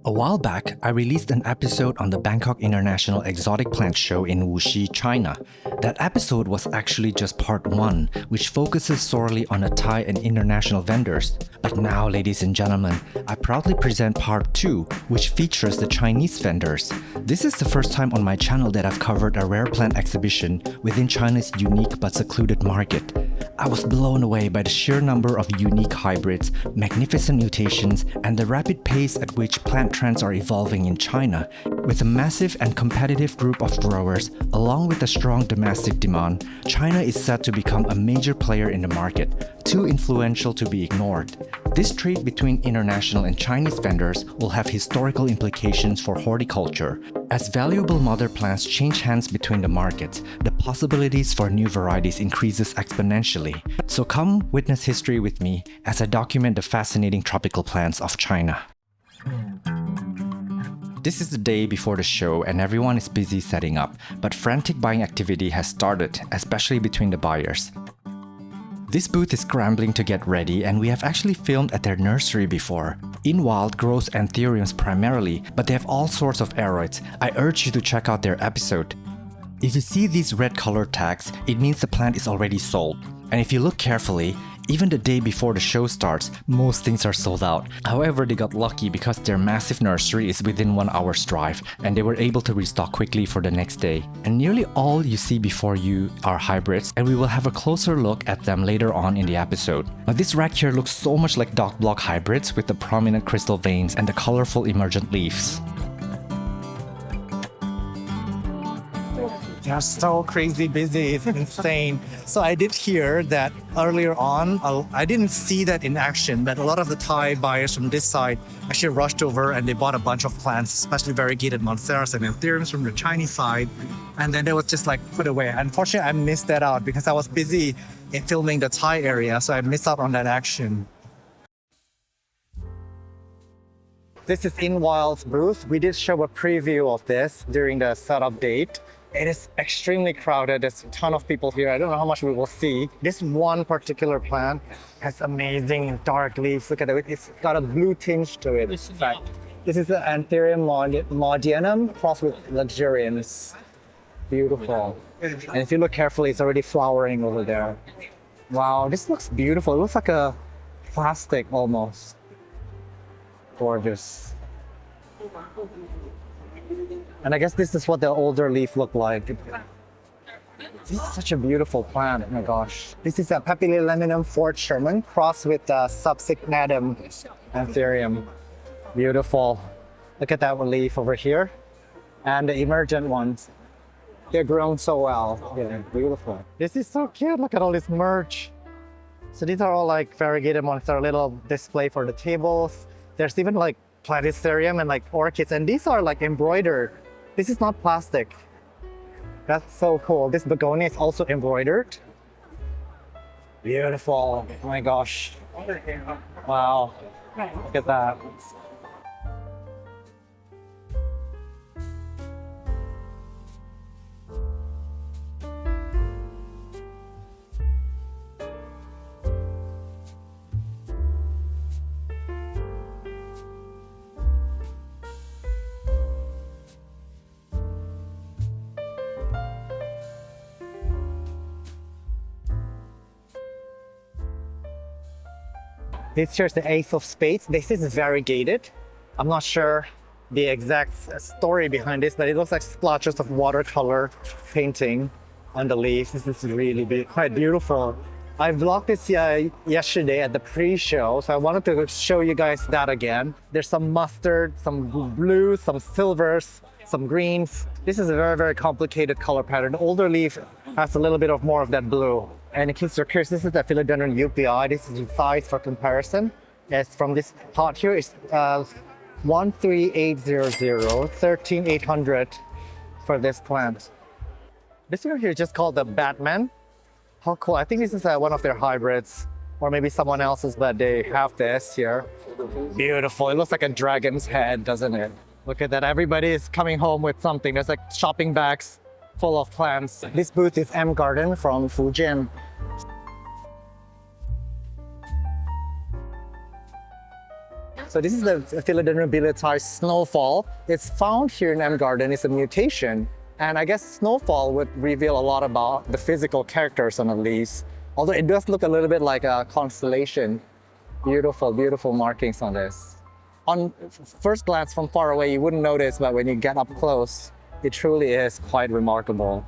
A while back, I released an episode on the Bangkok International Exotic Plant Show in Wuxi, China. That episode was actually just part 1, which focuses solely on the Thai and international vendors. But now, ladies and gentlemen, I proudly present part 2, which features the Chinese vendors. This is the first time on my channel that I've covered a rare plant exhibition within China's unique but secluded market. I was blown away by the sheer number of unique hybrids, magnificent mutations, and the rapid pace at which plant trends are evolving in China. With a massive and competitive group of growers, along with a strong domestic demand, China is set to become a major player in the market, too influential to be ignored. This trade between international and Chinese vendors will have historical implications for horticulture. As valuable mother plants change hands between the markets, the possibilities for new varieties increases exponentially. So come witness history with me as I document the fascinating tropical plants of China. This is the day before the show and everyone is busy setting up, but frantic buying activity has started, especially between the buyers. This booth is scrambling to get ready, and we have actually filmed at their nursery before. Unveiled grows anthuriums primarily, but they have all sorts of aroids. I urge you to check out their episode. If you see these red color tags, it means the plant is already sold. And if you look carefully, even the day before the show starts, most things are sold out. However, they got lucky because their massive nursery is within 1 hour's drive, and they were able to restock quickly for the next day. And nearly all you see before you are hybrids, and we will have a closer look at them later on in the episode. But this rack here looks so much like dog block hybrids with the prominent crystal veins and the colorful emergent leaves. They're so crazy busy, it's insane. So I did hear that earlier on, I didn't see that in action, but a lot of the Thai buyers from this side actually rushed over and they bought a bunch of plants, especially variegated Monsteras and anthuriums from the Chinese side. And then they was just like put away. Unfortunately, I missed that out because I was busy in filming the Thai area, so I missed out on that action. This is Unveiled's booth. We did show a preview of this during the setup date. It is extremely crowded. There's a ton of people here. I don't know how much we will see. This one particular plant has amazing dark leaves. Look at it. It's got a blue tinge to it. In fact, this is the anthurium maudianum crossed with luxuriance. Beautiful. And if you look carefully, it's already flowering over there. Wow, this looks beautiful. It looks like a plastic almost. Gorgeous. And I guess this is what the older leaf looked like. This is such a beautiful plant, oh my gosh. This is a Papillilaminum Fort Sherman crossed with Subsignatum anthurium. Beautiful. Look at that one leaf over here. And the emergent ones. They're grown so well. Yeah, beautiful. This is so cute. Look at all this merch. So these are all like variegated ones. They're a little display for the tables. There's even like platycerium and like orchids, and these are like embroidered. This is not plastic. That's so cool. This begonia is also embroidered. Beautiful. Oh my gosh. Wow. Look at that. This here's the Ace of Spades. This is variegated. I'm not sure the exact story behind this, but it looks like splotches of watercolor painting on the leaves. This is really quite beautiful. I vlogged this yesterday at the pre-show, so I wanted to show you guys that again. There's some mustard, some blues, some silvers, some greens. This is a very complicated color pattern. The older leaf has a little bit of more of that blue. And in case you're curious, this is the Philodendron UPI. This is the size for comparison. It's from this pot here. It's 13800, 13800 for this plant. This one here is just called the Batman. How cool. I think this is one of their hybrids, or maybe someone else's, but they have this here. Beautiful. It looks like a dragon's head, doesn't it? Look at that. Everybody is coming home with something. There's like shopping bags full of plants. This booth is M Garden from Fujian. So this is the Philodendron bilitis snowfall. It's found here in M Garden. It's a mutation. And I guess snowfall would reveal a lot about the physical characters on the leaves. Although it does look a little bit like a constellation. Beautiful, beautiful markings on this. On first glance from far away, you wouldn't notice, but when you get up close, it truly is quite remarkable.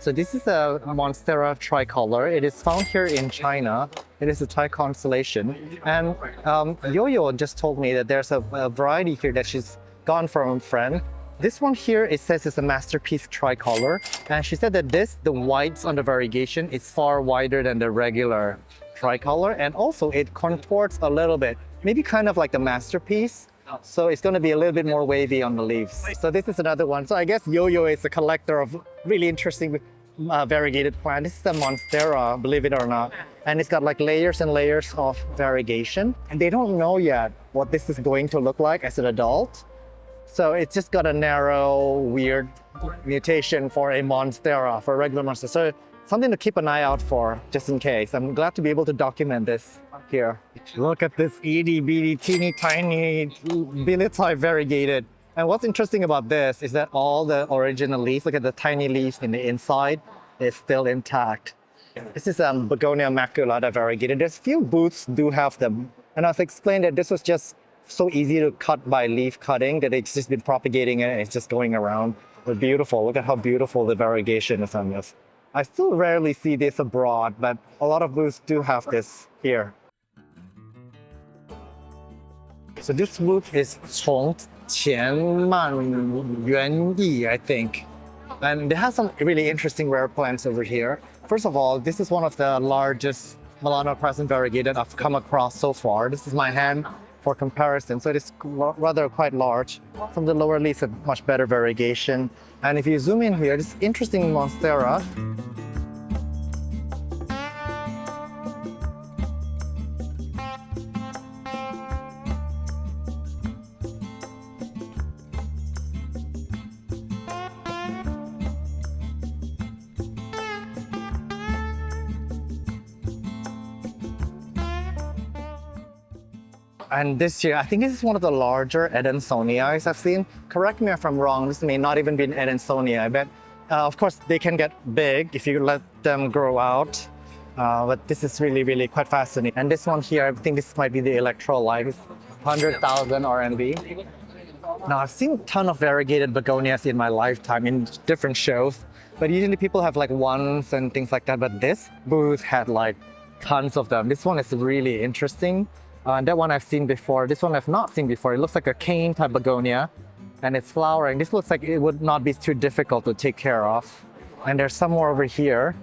So this is a Monstera tricolor. It is found here in China. It is a Thai constellation. And Yo-Yo just told me that there's a variety here that she's gotten from a friend. This one here, it says it's a masterpiece tricolor. And she said that the whites on the variegation is far wider than the regular tricolor. And also it contorts a little bit, maybe kind of like the masterpiece. So it's going to be a little bit more wavy on the leaves. So this is another one. So I guess Yo-Yo is a collector of really interesting variegated plant. This is the Monstera, believe it or not. And it's got like layers and layers of variegation. And they don't know yet what this is going to look like as an adult. So it's just got a narrow, weird mutation for a Monstera, for a regular Monstera. So something to keep an eye out for, just in case. I'm glad to be able to document this here. Look at this itty bitty, teeny tiny biliti variegated. And what's interesting about this is that all the original leaves, look at the tiny leaves in the inside, is still intact. This is Begonia maculata variegated. There's few booths do have them. And I was explained that this was just so easy to cut by leaf cutting that it's just been propagating it and it's just going around. But beautiful, look at how beautiful the variegation is on this. I still rarely see this abroad, but a lot of booths do have this here. So this booth is 从前慢园艺, I think. And they have some really interesting rare plants over here. First of all, this is one of the largest Melanocrescent variegated I've come across so far. This is my hand for comparison. So it is rather quite large. From the lower leaves, a much better variegation. And if you zoom in here, this interesting Monstera. And this year, I think this is one of the larger Adansonias I've seen. Correct me if I'm wrong, this may not even be an Adansonia, but of course they can get big if you let them grow out. But this is really, really quite fascinating. And this one here, I think this might be the electrolyte, 100,000 RMB. Now I've seen a ton of variegated begonias in my lifetime in different shows, but usually people have like ones and things like that, but this booth had like tons of them. This one is really interesting. That one I've seen before. This one I've not seen before. It looks like a cane type begonia and it's flowering. This looks like it would not be too difficult to take care of. And there's some more over here.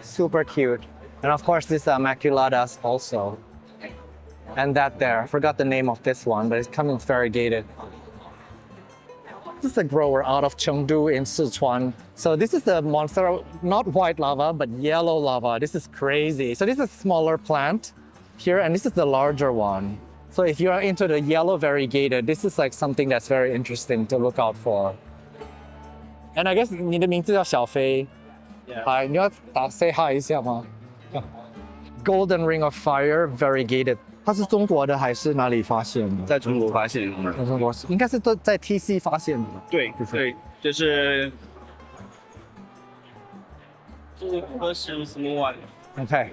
Super cute. And of course this maculatas also. And that there, I forgot the name of this one, but it's coming variegated. This is a grower out of Chengdu in Sichuan. So this is the Monstera, not white lava, but yellow lava. This is crazy. So this is a smaller plant here, and this is the larger one. So if you are into the yellow variegated, this is like something that's very interesting to look out for. And I guess 你的名字叫小飞。Hi, 你要打 say hi 一下吗？ Golden Ring of Fire variegated. 它是中国的还是哪里发现的？在中国发现的。在中国应该是都在 TC 发现的。对对，就是是 small one。OK。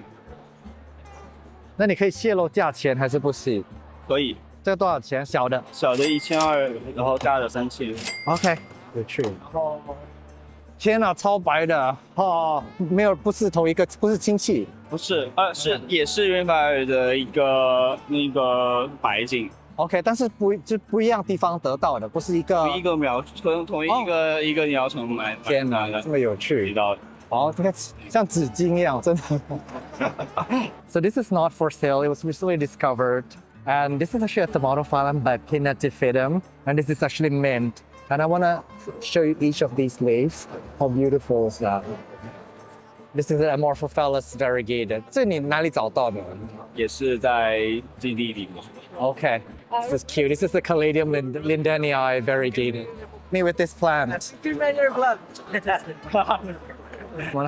那你可以泄露价钱还是不行？可以。这个多少钱？小的？小的1200，然后大的3000。OK， 有趣。天哪，超白的哦！没有，不是同一个，不是亲戚。不是，也是原法尔的那个白景。OK， 但是不一样地方得到的，不是一个。同一个苗，同一个鸟虫买。天哪，这么有趣。哦，这个像纸巾一样，真的。So this is not for sale. It was recently discovered, and this is actually a Tomatophyllum by Pinnatifidum, and this is actually mint. And I want to show you each of these leaves. How beautiful is that? This is the Amorphophallus variegated. 这你哪里找到的？也是在基地里。Okay, this is cute. This is the Caladium lindanii variegated. Me with this plant.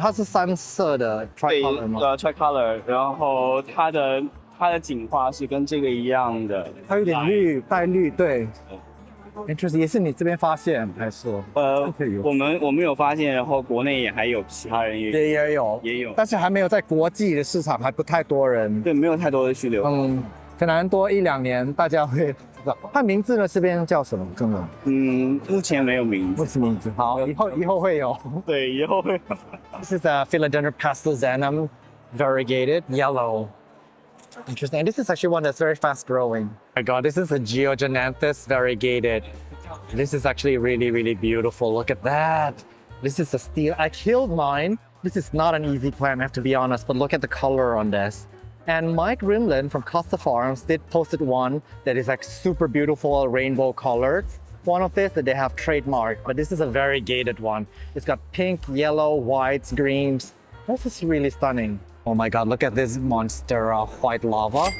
它是3色的 tricolor 吗？tricolor， 然后它的它的景化是跟这个一样的。它有点绿，带绿，对。Interesting， 也是你这边发现还是？我们有发现，然后国内也还有其他人也有，但是还没有在国际的市场，还不太多人。对，没有太多的需求。可能多1-2年大家会知道。它名字呢？这边叫什么？中文？目前没有名字。不是名字。好，以后会有。对，以后会。This is a philodendron pastelizanum variegated yellow. Interesting. And this is actually one that's very fast growing. Oh my God, this is a Georgiananthus variegated. This is actually really, really beautiful. Look at that. This is a steel. I killed mine. This is not an easy plant, I have to be honest, but look at the color on this. And Mike Rimland from Costa Farms did posted one that is like super beautiful, rainbow colored. One of this that they have trademarked, but this is a variegated one. It's got pink, yellow, whites, greens. This is really stunning. Oh my God, look at this Monstera white lava.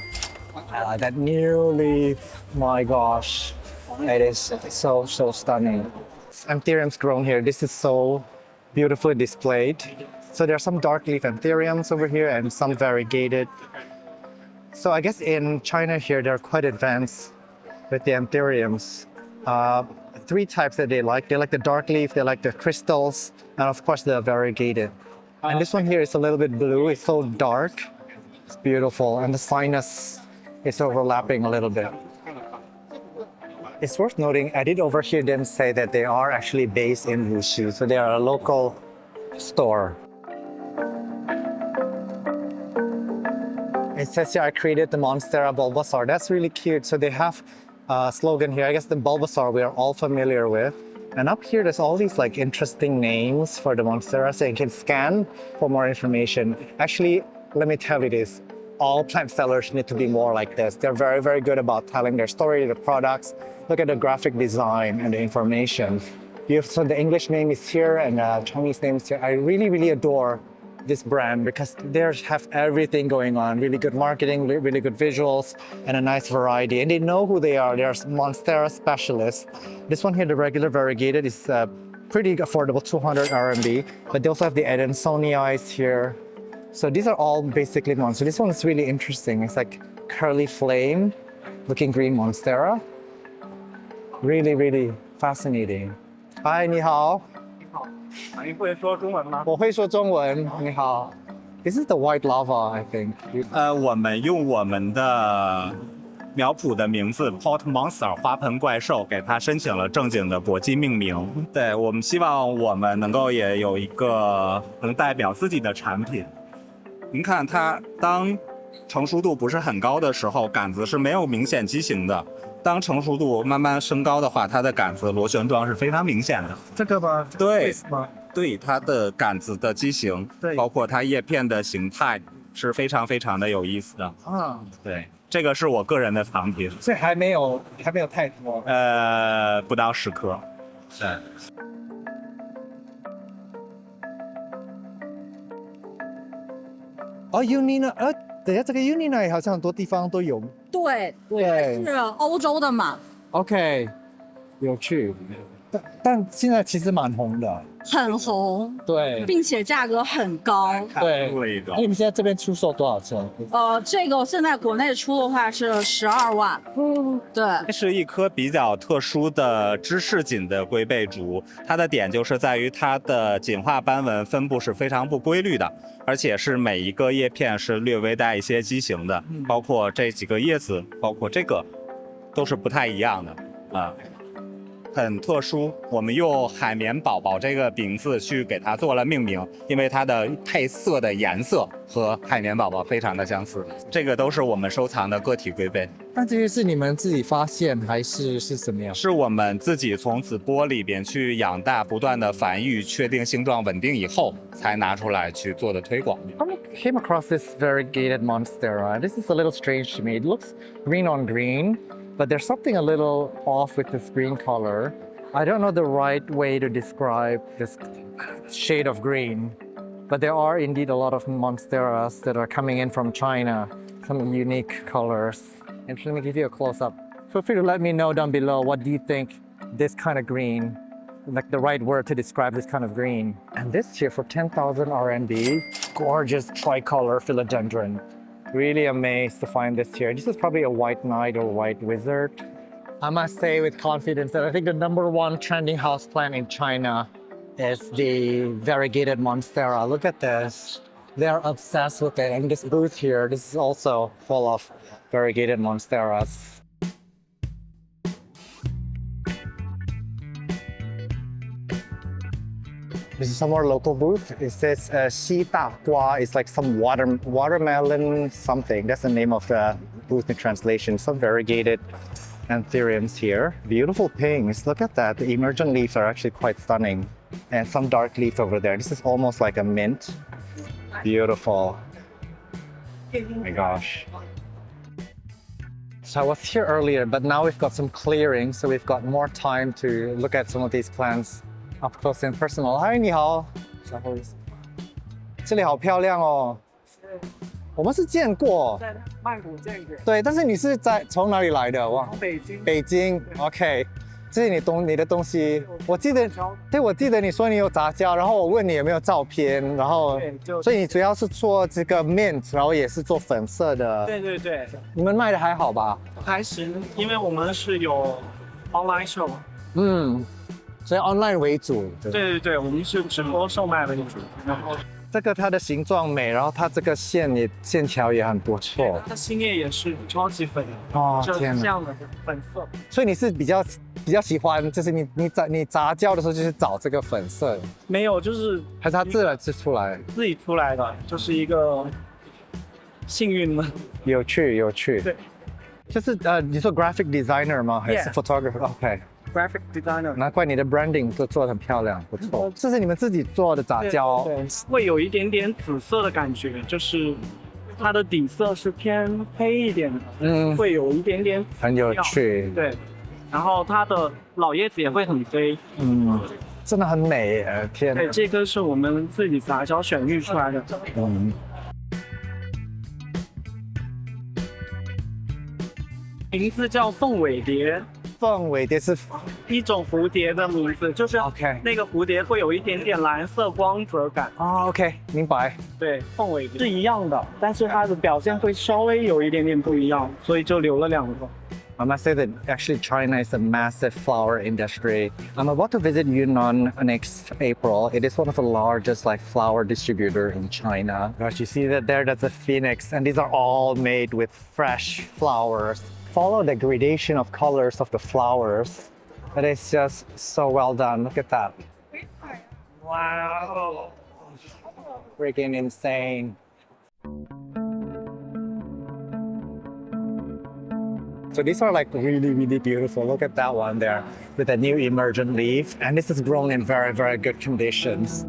That new leaf, my gosh. It is so stunning. Anthuriums grown here. This is so beautifully displayed. So there are some dark leaf anthuriums over here and some variegated. So I guess in China here, they're quite advanced with the anthuriums. 3 types that they like. They like the dark leaf, they like the crystals, and of course the variegated. And this one here is a little bit blue. It's so dark. It's beautiful. And the sinus is overlapping a little bit. It's worth noting, I did overhear them say that they are actually based in Wuxi. So they are a local store. It says here, I created the Monstera bulbasaur. That's really cute. So they have a slogan here. I guess the bulbasaur we are all familiar with. And up here, there's all these like interesting names for the Monstera, so you can scan for more information. Actually, let me tell you this, all plant sellers need to be more like this. They're very, very good about telling their story, the products. Look at the graphic design and the information. So the English name is here and the Chinese name is here. I really, really adore this brand because they have everything going on. Really good marketing, really good visuals, and a nice variety. And they know who they are. They're Monstera specialists. This one here, the regular variegated, is pretty affordable, 200 RMB. But they also have the Adansonii here. So these are all basically ones. So this one is really interesting. It's like curly flame, looking green Monstera. Really, really fascinating. Hi, 你好。你会说中文吗？我会说中文。你好。This is the white lava, I think. 我们用我们的苗圃的名字 Pot Monster 花盆怪兽给它申请了正经的国际命名。对，我们希望我们能够也有一个能代表自己的产品。您看它当成熟度不是很高的时候，杆子是没有明显畸形的。当成熟度慢慢升高的话，它的杆子螺旋状是非常明显的。这个吗？对，对，它的杆子的畸形，包括它叶片的形态是非常非常的有意思的。啊，对，这个是我个人的藏品。所以还没有太多。不到10颗。对。哦 ，Unina， 等一下，这个 Unina 好像很多地方都有。对，对，是欧洲的嘛。OK， 有趣。但现在其实蛮红的。很红，对，并且价格很高。对，你们现在这边出售多少钱？这个现在国内出的话是12万。对。这是一棵比较特殊的芝士锦的龟背竹，它的点就是在于它的锦化斑纹分布是非常不规律的，而且是每一个叶片是略微带一些畸形的，包括这几个叶子，包括这个，都是不太一样的啊。很特殊，我们用海绵宝宝这个名字去给它做了命名，因为它的配色的颜色和海绵宝宝非常的相似。这个都是我们收藏的个体龟背。那这些是你们自己发现还是怎么样？是我们自己从子钵里边去养大，不断的繁育，确定形状稳定以后，才拿出来去做的推广。I came across this variegated Monstera. This is a little strange to me. It looks green on green. But there's something a little off with this green color. I don't know the right way to describe this shade of green, but there are indeed a lot of Monsteras that are coming in from China, some unique colors. And let me give you a close-up. Feel free to let me know down below, what do you think this kind of green, like the right word to describe this kind of green. And this here for 10,000 RMB, gorgeous tricolor philodendron. Really amazed to find this here. This is probably a white knight or white wizard. I must say with confidence that I think the #1 trending houseplant in China is the variegated Monstera. Look at this. They're obsessed with it. And this booth here, this is also full of variegated Monsteras. This is some more local booth. It says Xi Da Gua. It's like some watermelon something. That's the name of the booth in translation. Some variegated anthuriums here. Beautiful pinks. Look at that. The emergent leaves are actually quite stunning. And some dark leaf over there. This is almost like a mint. Beautiful. Oh my gosh. So I was here earlier, but now we've got some clearing, so we've got more time to look at some of these plants up close and personal. Hi, 你好。这里好漂亮哦。我们是见过。在曼谷见过。对，但是你是从哪里来的？哇，从北京。北京 ，OK。这是你的东西，我记得你说你有杂交，然后我问你有没有照片，然后所以你主要是做这个 mint， 然后也是做粉色的。对对对，你们卖的还好吧？还行，因为我们是有 online show。所以 online 为主。对对对，我们是直播售卖为主，然后这个它的形状美，然后它这个线条也很不错。它心叶也是超级粉哦，就是天哪！这样的粉色。所以你是比较喜欢，就是你杂交的时候就是找这个粉色，没有，就是还是它自然自出来？自己出来的，就是一个幸运嘛。有趣。对，就是你说 graphic designer 吗？还是 photographer？OK。graphic designer。难怪你的 branding 都做得很漂亮，不错。这是你们自己做的杂交，对，会有一点点紫色的感觉，就是它的底色是偏黑一点的，会有一点点很有趣。对，然后它的老叶子也会很黑，真的很美，天。对，这棵是我们自己杂交选育出来的。名字叫凤尾蝶。凤尾蝶是一种蝴蝶的名字，就是 OK 那个蝴蝶会有一点点蓝色光泽感。OK， 明白。对，凤尾蝶是一样的，但是它的表现会稍微有一点点不一样，所以就留了2个。I must say that actually China is a massive flower industry. I'm about to visit Yunnan next April. It is one of the largest flower distributor in China. Gosh, you see that there, that's a phoenix, and these are all made with fresh flowers. Follow the gradation of colors of the flowers. That is just so well done. Look at that. Wow. Freaking insane. So these are really beautiful. Look at that one there with a new emergent leaf. And this is grown in very good conditions.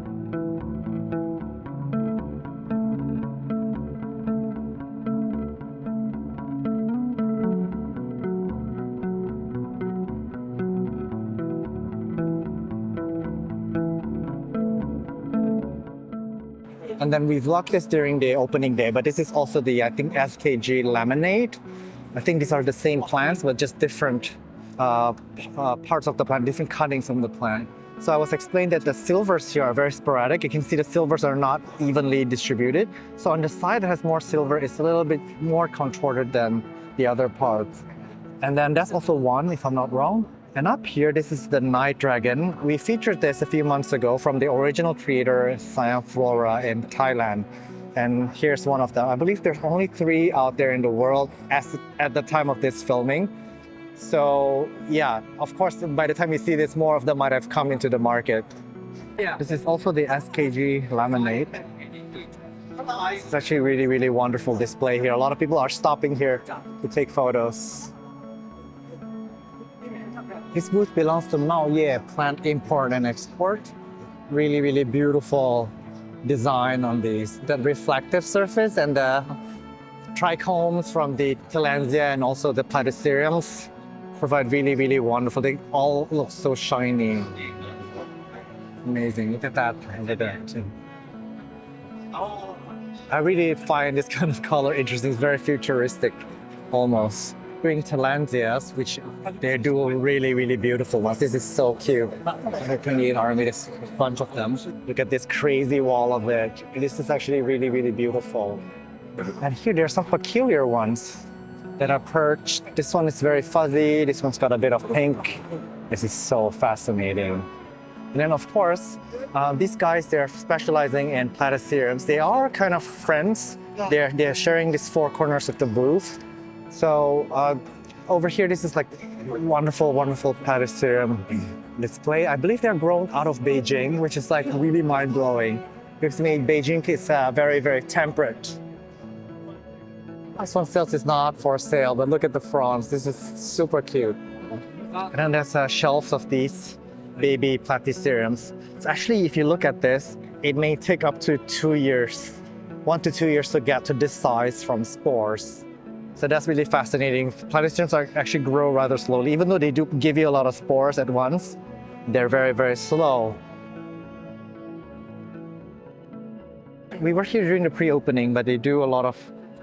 And then we vlogged this during the opening day, but this is also the, I think, SKG lemonade. I think these are the same plants, but just different parts of the plant, different cuttings from the plant. So I was explained that the silvers here are very sporadic. You can see the silvers are not evenly distributed. So on the side that has more silver, it's a little bit more contorted than the other parts. And then that's also one, if I'm not wrong. And up here, this is the night dragon. We featured this a few months ago from the original creator, Siam Flora in Thailand. And here's one of them. I believe there's only 3 out there in the world at the time of this filming. So yeah, of course, by the time you see this, more of them might have come into the market. Yeah. This is also the SKG lemonade. It's actually really wonderful display here. A lot of people are stopping here to take photos. This booth belongs to Mao Ye Plant Import and Export. Really beautiful design on these. The reflective surface and the trichomes from the tillandsia and also the platyceriums provide really wonderful. They all look so shiny. Amazing. Look at that. I really find this kind of color interesting. It's very futuristic, almost. Green tillandsias, which they do really beautiful ones. This is so cute. I can eat a bunch of them. Look at this crazy wall of it. This is actually really beautiful. And here there's some peculiar ones that are perched. This one is very fuzzy. This one's got a bit of pink. This is so fascinating. And then of course, these guys, they're specializing in platyceriums. They are kind of friends. They're sharing these four corners of the booth. So over here, this is like wonderful, wonderful platycerium display. I believe they're grown out of Beijing, which is like really mind-blowing. Because to me, Beijing is very, very temperate. This one sales is not for sale, but look at the fronds. This is super cute. And then there's shelves of these baby platyceriums. So actually, if you look at this, it may take up to 2 years, 1 to 2 years to get to this size from spores. So that's really fascinating. Platyceriums actually grow rather slowly. Even though they do give you a lot of spores at once, they're very, very slow. We were here during the pre-opening, but they do a lot of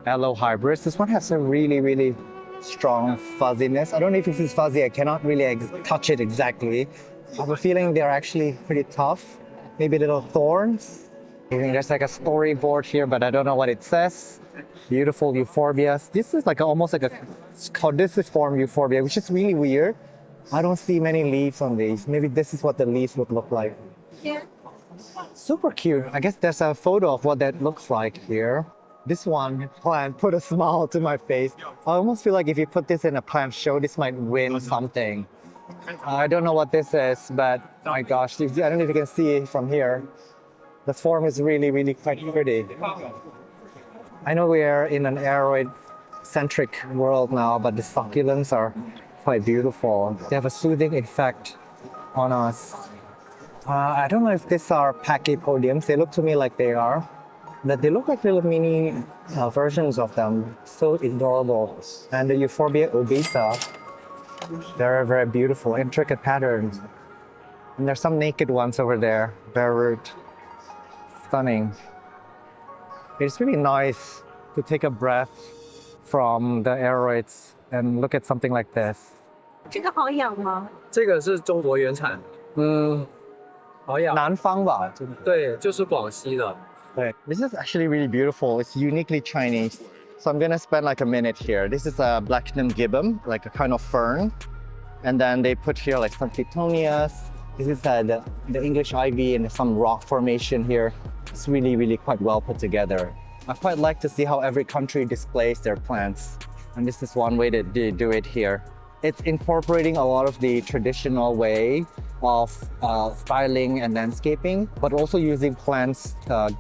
aloe hybrids. This one has a really, really strong fuzziness. I don't know if this is fuzzy. I cannot really touch it exactly. I have a feeling they're actually pretty tough. Maybe little thorns. There's like a storyboard here, but I don't know what it says. Beautiful euphorbias. This is like almost like a caudiciform euphorbia, which is really weird. I don't see many leaves on these. Maybe this is what the leaves would look like. Yeah. Super cute. I guess there's a photo of what that looks like here. This one plant put a smile to my face. I almost feel like if you put this in a plant show, this might win something. I don't know what this is, but my gosh, I don't know if you can see it from here. The form is really, really quite pretty. I know we are in an aroid-centric world now, but the succulents are quite beautiful. They have a soothing effect on us. I don't know if these are pachypodiums. They look to me like they are. But they look like little mini versions of them. So adorable. And the Euphorbia obesa, they're very beautiful, intricate patterns. And there's some naked ones over there, very stunning. It's really nice to take a breath from the aroids and look at something like this. 这个好养吗？这个是中国原产，好养。南方吧？对，就是广西的。 This is actually really beautiful. It's uniquely Chinese. So I'm gonna spend like a minute here. This is a Blacknum gibbon, like a kind of fern. And then they put here like some petunias. This is the English ivy and some rock formation here. It's really, really quite well put together. I quite like to see how every country displays their plants. And this is one way that they do it here. It's incorporating a lot of the traditional way of styling and landscaping, but also using plants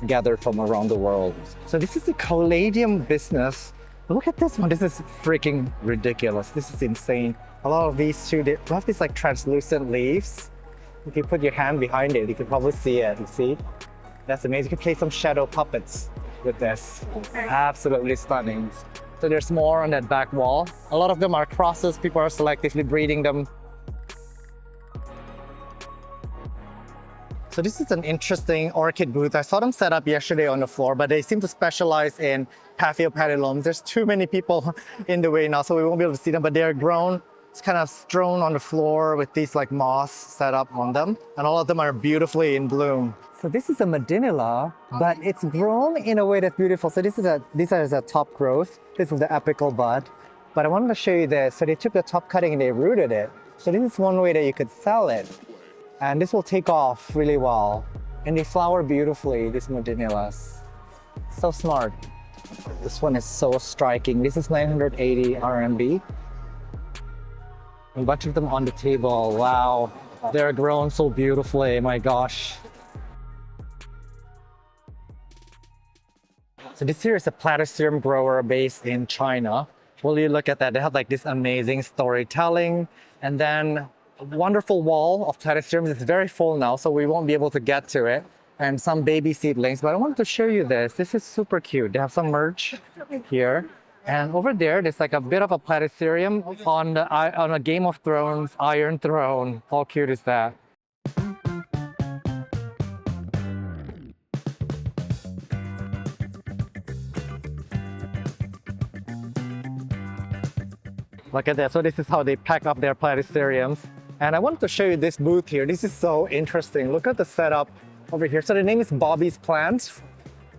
gathered from around the world. So this is the caladium business. Look at this one. This is freaking ridiculous. This is insane. A lot of these too, they have these like translucent leaves. If you put your hand behind it, you can probably see it. You see? That's amazing. You can play some shadow puppets with this. Absolutely stunning. So there's more on that back wall. A lot of them are crosses. People are selectively breeding them. So this is an interesting orchid booth. I saw them set up yesterday on the floor, but they seem to specialize in Paphiopedilums. There's too many people in the way now, so we won't be able to see them, but they're grown. It's kind of strewn on the floor with these like moss set up on them. And all of them are beautifully in bloom. So this is a Medinilla, but it's grown in a way that's beautiful. So this is a top growth. This is the apical bud. But I wanted to show you this. So they took the top cutting and they rooted it. So this is one way that you could sell it. And this will take off really well. And they flower beautifully, these Medinillas. So smart. This one is so striking. This is 980 RMB. A bunch of them on the table. Wow. They're grown so beautifully. My gosh. So this here is a platycerium grower based in China. Well, you look at that. They have like this amazing storytelling. And then a wonderful wall of platyceriums. It's very full now, so we won't be able to get to it. And some baby seedlings. But I wanted to show you this. This is super cute. They have some merch here. And over there, there's like a bit of a platycerium on a Game of Thrones Iron Throne. How cute is that? Look at that. So this is how they pack up their platyceriums. And I wanted to show you this booth here. This is so interesting. Look at the setup over here. So the name is Bobby's Plants.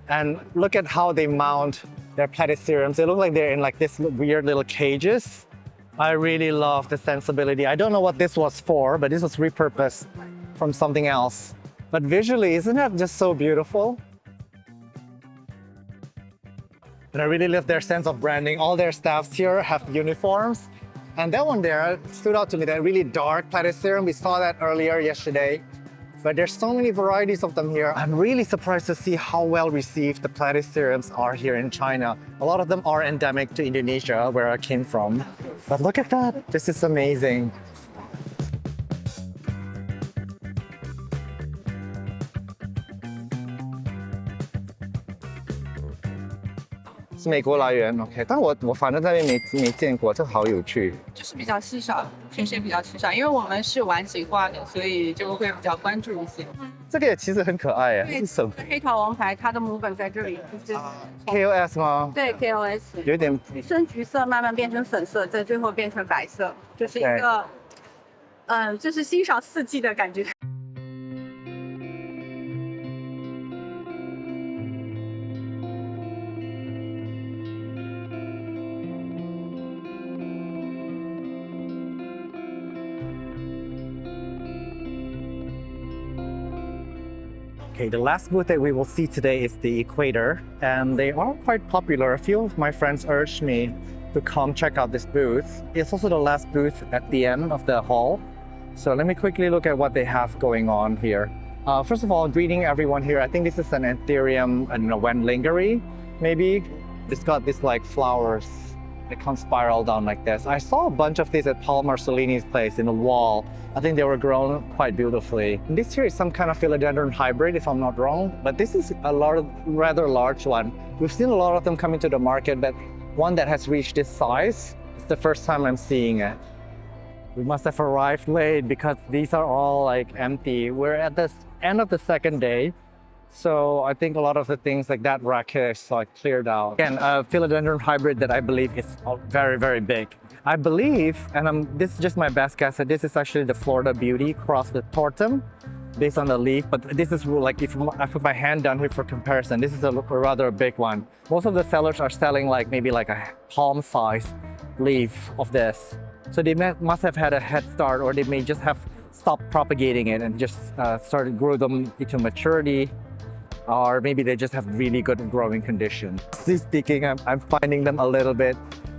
And look at how they mount They're platyceriums. They look like they're in like this weird little cages. I really love the sensibility. I don't know what this was for, but this was repurposed from something else. But visually, isn't that just so beautiful? And I really love their sense of branding. All their staffs here have uniforms. And that one there stood out to me, that really dark platycerium. We saw that earlier yesterday. But there's so many varieties of them here. I'm really surprised to see how well received the platyceriums are here in China. A lot of them are endemic to Indonesia, where I came from. But look at that, this is amazing. 是美国来源 ，OK， 但我反正在那边没见过，这好有趣。就是比较稀少，平时也比较稀少，因为我们是晚景化的，所以就会比较关注一些。这个也其实很可爱耶，这是什么黑桃王牌，它的母本在这里，就是 ？KOS 吗？对 KOS， 有点深橘色慢慢变成粉色，再最后变成白色，就是一个，就是欣赏四季的感觉。Okay, the last booth that we will see today is the Equator, and they are quite popular. A few of my friends urged me to come check out this booth. It's also the last booth at the end of the hall. So let me quickly look at what they have going on here. First of all, greeting everyone here. I think this is an anthurium, I don't know, Wendlingeri, maybe. It's got these like flowers that come spiral down like this. I saw a bunch of these at Paul Marcellini's place in the wall. I think they were grown quite beautifully. And this here is some kind of philodendron hybrid, if I'm not wrong, but this is a rather large one. We've seen a lot of them coming to the market, but one that has reached this size, it's the first time I'm seeing it. We must have arrived late because these are all like empty. We're at the end of the second day. So I think a lot of the things like that rack is like cleared out. Again, a philodendron hybrid that I believe is very, very big. I believe, and this is just my best guess, that this is actually the Florida Beauty crossed with Tortum based on the leaf. But this is like, if I put my hand down here for comparison, this is a rather big one. Most of the sellers are selling like maybe like a palm-sized leaf of this. So they must have had a head start, or they may just have stopped propagating it and just started grow them into maturity. Or maybe they just have really good growing conditions. Speaking, I'm finding them a little bit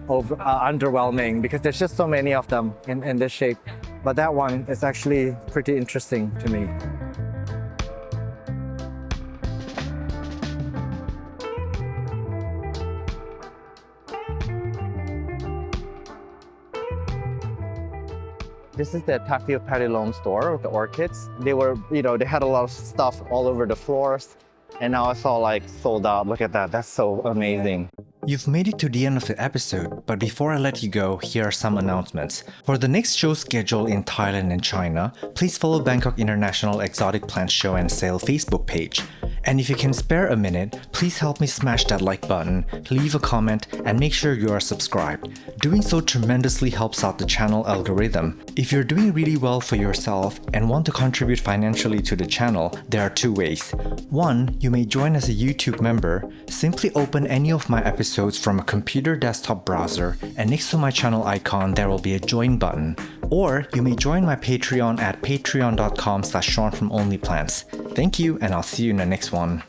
underwhelming because there's just so many of them in this shape. But that one is actually pretty interesting to me. This is the Tafio Padilone store with the orchids. They were, they had a lot of stuff all over the floors. And now it's all like sold out. Look at that, that's so amazing. You've made it to the end of the episode, but before I let you go, here are some announcements. For the next show scheduled in Thailand and China, please follow Bangkok International Exotic Plant Show and Sale Facebook page. And if you can spare a minute, please help me smash that like button, leave a comment, and make sure you are subscribed. Doing so tremendously helps out the channel algorithm. If you're doing really well for yourself and want to contribute financially to the channel, there are two ways. One, you may join as a YouTube member. Simply open any of my episodes from a computer desktop browser, and next to my channel icon there will be a join button. Or you may join my Patreon at patreon.com/SeanFromOnlyPlants. Thank you, and I'll see you in the next one.